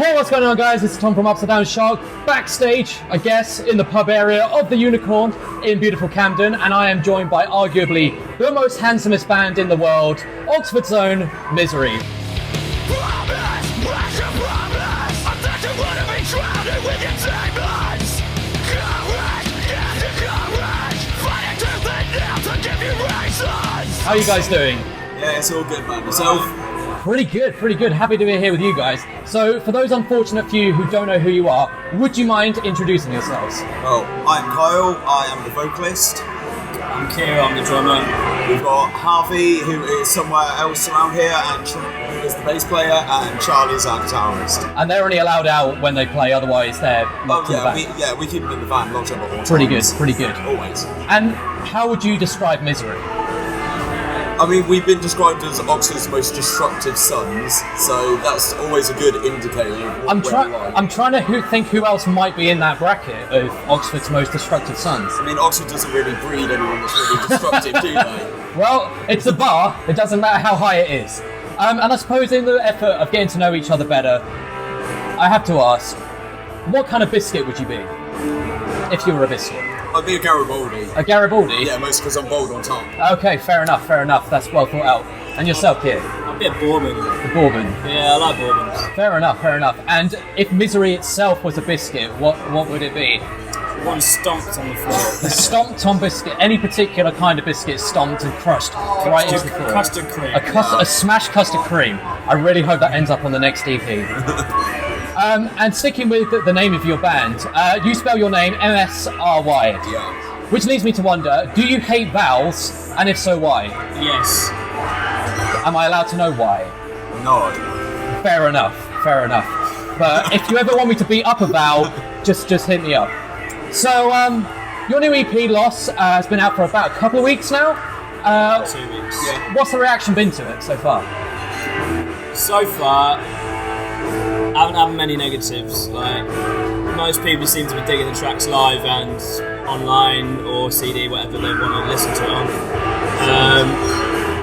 Hey, what's going on, guys? It's Tom from Upside Down Shark, backstage, I guess, in the pub area of the Unicorn in beautiful Camden, and I am joined by arguably the most handsomest band in the world, Oxford's own MSRY. How are you guys doing? Yeah, it's all good, man. Yourself? Pretty good. Happy to be here with you guys. So, for those unfortunate few who don't know who you are, would you mind introducing yourselves? Well, I'm Kyle, I am the vocalist. I'm Kira, I'm the drummer. We've got Harvey, who is somewhere else around here, and who is the bass player, and Charlie's our guitarist. And they're only allowed out when they play, otherwise they're locked in the van. We keep them in the van, locked up at all times. Pretty good. Always. And how would you describe MSRY? I mean, we've been described as Oxford's most destructive sons, so that's always a good indicator of I'm what trying to think who else might be in that bracket of Oxford's most destructive sons. I mean, Oxford doesn't really breed anyone that's really destructive, do they? Well, it's a bar. It doesn't matter how high it is. And I suppose in the effort of getting to know each other better, I have to ask, what kind of biscuit would you be if you were a biscuit? I'd be a Garibaldi. A Garibaldi? Yeah, mostly because I'm bold on top. Okay, fair enough. That's well thought out. And yourself, kid? I'd be a bourbon. A bourbon? Yeah, I like bourbons. Fair enough. And if MSRY itself was a biscuit, what would it be? One stomped on the floor. A stomped on biscuit. Any particular kind of biscuit stomped and crushed right into the floor. Custard cream. A smashed custard cream. I really hope that ends up on the next EP. And sticking with the name of your band, you spell your name MSRY. Yeah. Which leads me to wonder, do you hate vowels? And if so, why? Yes. Am I allowed to know why? No. Fair enough. But if you ever want me to beat up a vowel, just hit me up. So, your new EP, Loss, has been out for about a couple of weeks now. 2 weeks. Yeah. What's the reaction been to it so far? So far, I haven't had many negatives. Like, most people seem to be digging the tracks live and online or CD, whatever they want to listen to it on.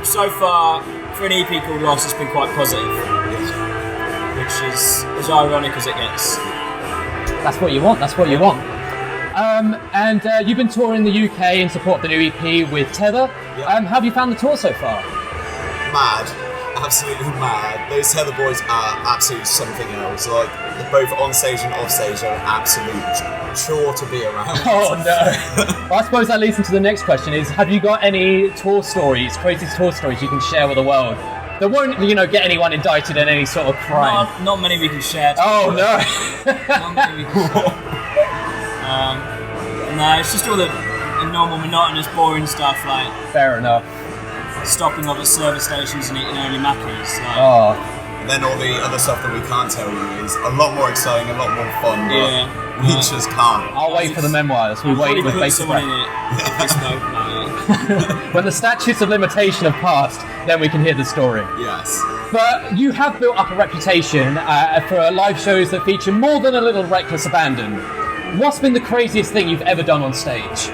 So far, for an EP called Lost, it's been quite positive, which is as ironic as it gets. That's what you want. And you've been touring the UK in support of the new EP with Tether. Yeah. How have you found the tour so far? Mad. Absolutely mad. Those Heather boys are absolutely something else. Like, they're both on stage and off stage are an absolute chore to be around. Oh no. Well, I suppose that leads into the next question is, have you got any crazy tour stories you can share with the world? That won't, get anyone indicted in any sort of crime. Not many we can share. Oh no. Not many we can share. No, it's just all the normal, monotonous, boring stuff, like Fair enough. stopping off at service stations and eating only Mackies. Like, Oh. And then all the other stuff that we can't tell you is a lot more exciting, a lot more fun, but we just can't. I'll wait for the memoirs. We wait with put bated someone breath. in it if they smoke about it. When the statutes of limitation have passed, then we can hear the story. Yes. But you have built up a reputation for live shows that feature more than a little reckless abandon. What's been the craziest thing you've ever done on stage,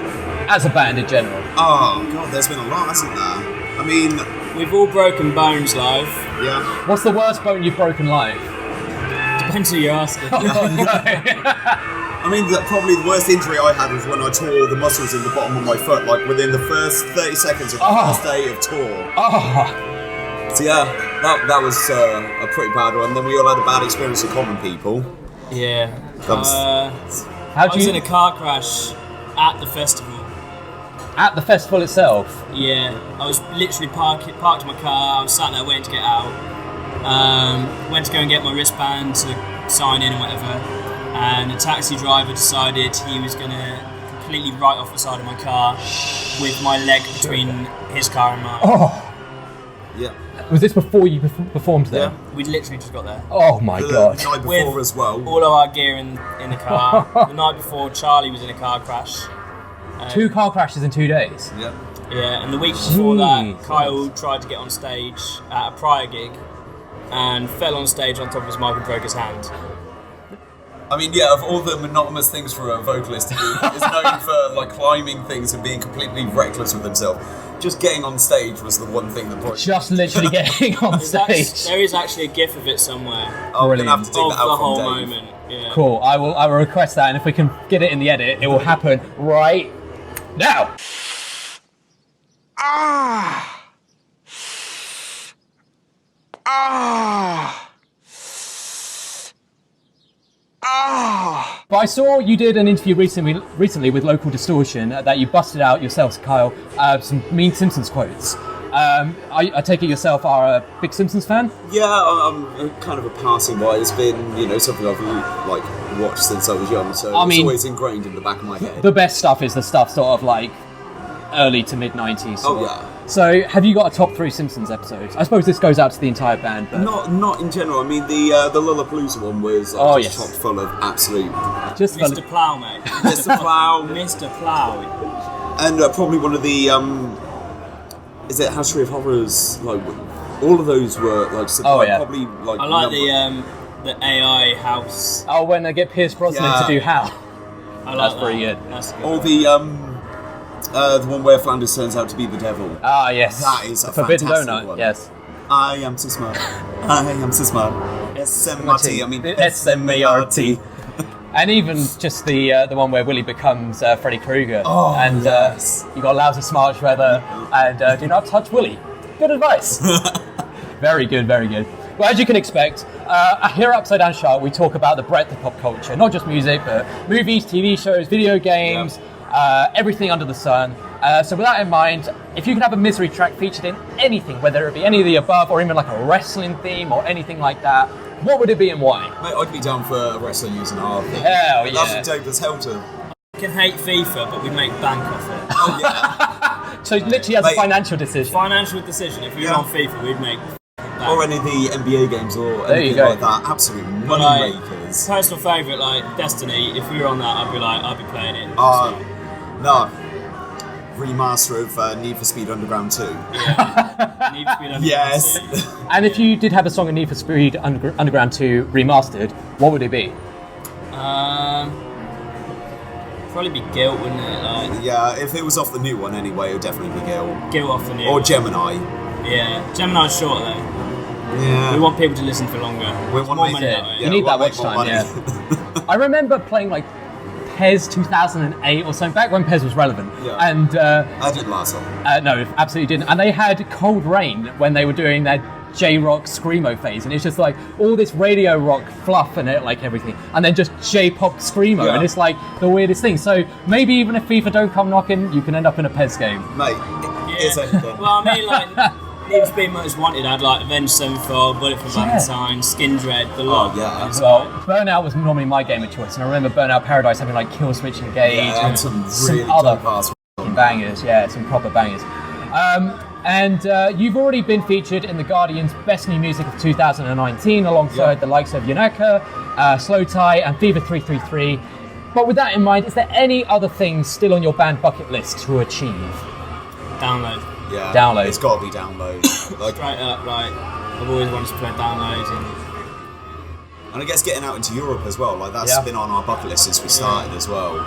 as a band in general? Oh, God, there's been a lot, hasn't there? I mean, We've all broken bones live. yeah. What's the worst bone you've broken live? Depends who you're asking. Oh no! I mean, probably the worst injury I had was when I tore the muscles in the bottom of my foot, like within the first 30 seconds of the first day of tour. Oh, So yeah, that was a pretty bad one. Then we all had a bad experience with common people. Yeah. I how'd was you in a car crash at the festival. at the festival itself? Yeah, I was literally parked my car. I was sat there waiting to get out. Went to go and get my wristband to sign in and whatever. And the taxi driver decided he was going to completely write off the side of my car with my leg between his car and mine. Oh, Yeah. was this before you performed there? We literally just got there. Oh my The god! night before With as well. all of our gear in the car. The night before, Charlie was in a car crash. 2 car crashes in 2 days. Yeah. Yeah, and the week before that, Jeez. Kyle tried to get on stage at a prior gig and fell on stage on top of his mic and broke his hand. I mean, yeah, of all the monotonous things for a vocalist to do, is known for like climbing things and being completely reckless with himself. just getting on stage was the one thing that brought Just literally getting on stage. There is actually a gif of it somewhere. Oh, we're gonna have to dig Of that out the from whole Dave. moment. Yeah. Cool. I will request that, and if we can get it in the edit, it will happen right now. But I saw you did an interview recently with Local Distortion that you busted out yourselves, Kyle, some mean Simpsons quotes. I take it yourself are a big Simpsons fan? Yeah, I'm kind of a passing by. It's been, something I've like watched since I was young, so it's always ingrained in the back of my head. The best stuff is the stuff sort of like early to mid 90s. Oh yeah. So, have you got a top 3 Simpsons episodes? I suppose this goes out to the entire band, but Not in general. I mean, the Lollapalooza one was just chock full of absolute. just Mr. Plow, mate. Mr. Plow. Mr. Plow. And probably one of the is it History of Horrors? Like all of those were like. Probably like. I like the AI house. Oh, when they get Pierce Brosnan to do Hal. I like That's that. pretty good. That's good. Or the one where Flanders turns out to be the devil. Ah, yes. That is a Forbidden fantastic Donut. one. Yes. I am so smart. I am so smart. S-M-R-T. I mean S-M-A-R-T. And even just the one where Willie becomes Freddy Krueger. Oh, and yes. you got lousy smart shredder and do not touch Willie. Good advice. Very good, very good. Well, as you can expect, here at Upside Down Shark, we talk about the breadth of pop culture, not just music, but movies, TV shows, video games, everything under the sun. So with that in mind, if you could have a MSRY track featured in anything, whether it be any of the above or even like a wrestling theme or anything like that, what would it be and why? Mate, I'd be down for a wrestler using our thing. Hell yeah. That's dope as hell to. I can hate FIFA, but we make bank off it. Oh yeah. So literally as a financial decision. Financial decision. If we were on FIFA, we'd make bank. Or any of the NBA games or There you anything go. like that. Absolute But money makers. personal favourite, like Destiny. If we were on that, I'd be playing it. No. Remaster of Need for Speed Underground 2. Yeah. Need to be done. Yes. And if you did have a song of Need for Speed Underground 2 remastered, what would it be? Probably be Guilt, wouldn't it? Like Yeah, if it was off the new one anyway, it would definitely be Gil. Guilt off the new. Or Gemini. Yeah, Gemini's short though. Yeah. We want people to listen for longer. We It's want more to money make that way. You need that we'll watch make more time, money. I remember playing like PES 2008 or something, back when PES was relevant. Yeah. And I didn't last long. no, it absolutely didn't. And they had Cold Rain when they were doing their J-rock screamo phase, and it's just like all this radio rock fluff in it, like everything, and then just J-pop screamo, Yeah. and it's like the weirdest thing. So maybe even if FIFA don't come knocking, you can end up in a PES game. Mate, it's anything. Well, I mean, like Need for Speed Most Wanted had like Avenged Sevenfold, Bullet for Valentine, Skin Dread, the lot. Oh, yeah. Well, Burnout was normally my game of choice, and I remember Burnout Paradise having like Kill Switch Engage Yeah, and some really other dope ass. bangers, yeah, some proper bangers. And you've already been featured in The Guardian's Best New Music of 2019 alongside the likes of Yanaka, Slow Tie and Fever 333. But with that in mind, is there any other things still on your band bucket list to achieve? Download. Yeah, Download. It's got to be download. Like, Straight up, like I've always wanted to play downloads and I guess getting out into Europe as well. Like that's Yeah. been on our bucket list since we started as well.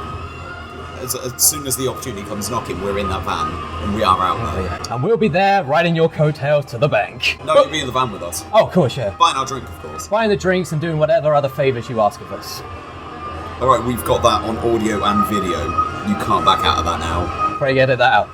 As soon as the opportunity comes knocking, we're in that van and we are out there. And we'll be there riding your coattails to the bank. No, you'll be in the van with us, Oh, of course, yeah. buying our drink, of course. Buying the drinks and doing whatever other favours you ask of us. All right, we've got that on audio and video. You can't back out of that now. Pray you edit that out.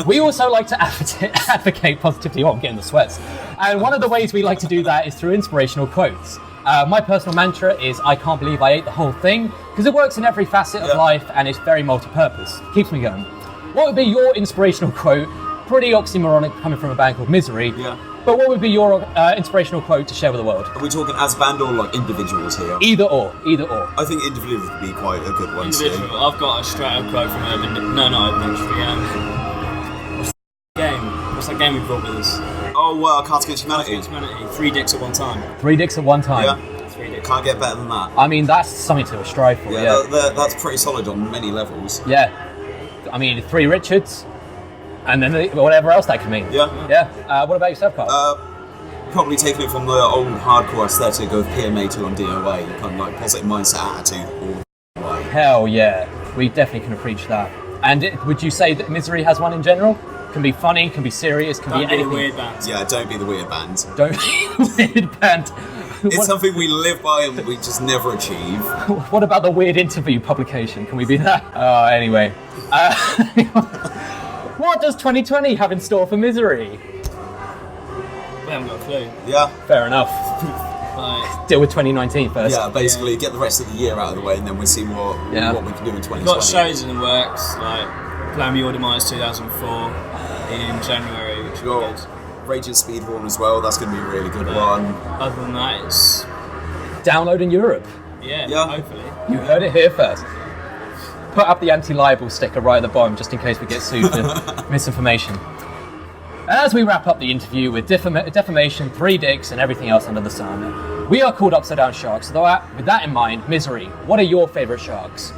We also like to advocate positivity. Oh, I'm getting the sweats. And one of the ways we like to do that is through inspirational quotes. My personal mantra is I can't believe I ate the whole thing, because it works in every facet of life and it's very multi-purpose. Keeps me going. What would be your inspirational quote? Pretty oxymoronic coming from a band called MSRY. Yeah. But what would be your inspirational quote to share with the world? Are we talking as a band or like individuals here? Either or, either or. I think individuals would be quite a good one. individual. too. I've got a straight up quote from Urban. No, not Urban Dictionary. What's that game we brought with us? Oh, Cards Against Humanity. Humanity. 3 dicks at one time. 3 dicks at one time. Yeah, 3 dicks. can't get better than that. I mean, that's something to strive for, yeah. That's pretty solid on many levels. Yeah. I mean, 3 Richards, and then whatever else that could mean. Yeah. Yeah. What about yourself, Carl? Probably taking it from the old hardcore aesthetic of PMA to on DOA, kind of like positive mindset attitude all the way. Hell yeah. We definitely can preach that. And would you say that MSRY has one in general? can be funny, can be serious, can Don't be be the anything. weird band. Yeah, don't be the weird band. Don't be the weird band. It's something we live by and we just never achieve. What about the weird interview publication? Can we be that? Anyway. What does 2020 have in store for MSRY? We haven't got a clue. Yeah. Fair enough. Like, Deal with 2019 first. Yeah, basically get the rest of the year out of the way and then we'll see what we can do in 2020. we've got shows in the works, like Plan Me or Demise 2004 in January, which will be good. Rage at Speedhorn as well, that's going to be a really good one. Other than that, it's Download in Europe. yeah, Yeah. hopefully. You heard it here first. Put up the anti-libel sticker right at the bottom just in case we get sued for misinformation. As we wrap up the interview with defamation, 3 dicks, and everything else under the sun, we are called Upside Down Sharks. So with that in mind, MSRY, what are your favourite sharks?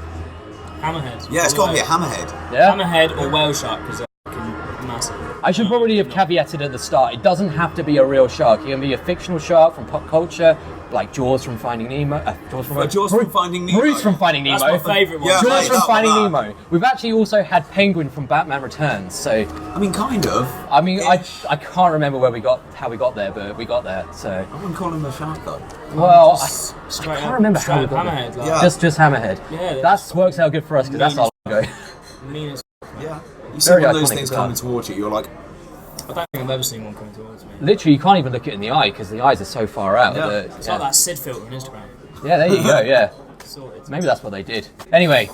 Hammerhead. Yeah, it's got to be a hammerhead. Yeah? Hammerhead or whale shark because they're fucking massive. I should probably have caveated at the start, it doesn't have to be a real shark. It can be a fictional shark from pop culture, like Jaws from Finding Nemo. Jaws from Finding Nemo. Bruce from Finding Nemo. That's my favourite one. Yeah, Jaws mate, from that Finding one. Nemo. We've actually also had Penguin from Batman Returns. So I mean, kind of. I mean, I can't remember how we got there, but we got there. So I wouldn't call him a shark though. well, Just I straight can't up- remember how straight we up got there. Hammerhead. Like, Yeah. Just Hammerhead. Yeah, That works out good for us because that's our logo. mean as Yeah. You see Very one of those iconic things as well. coming towards you, you're like, I don't think I've ever seen one coming towards me. Literally, you can't even look it in the eye because the eyes are so far out. Yeah. that- It's like that Sid filter on Instagram. Yeah, there you go. Yeah, Sorted. maybe that's what they did. Anyway,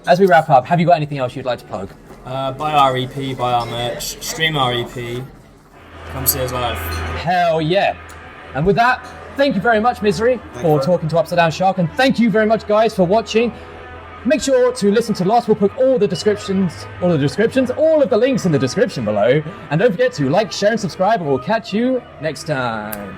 as we wrap up, have you got anything else you'd like to plug? Buy our EP, buy our merch, stream our EP, come see us live. Hell yeah! And with that, thank you very much, MSRY, for you. talking to Upside Down Shark, and thank you very much, guys, for watching. Make sure to listen to last. We'll put all of the links in the description below. And don't forget to like, share, and subscribe, and we'll catch you next time.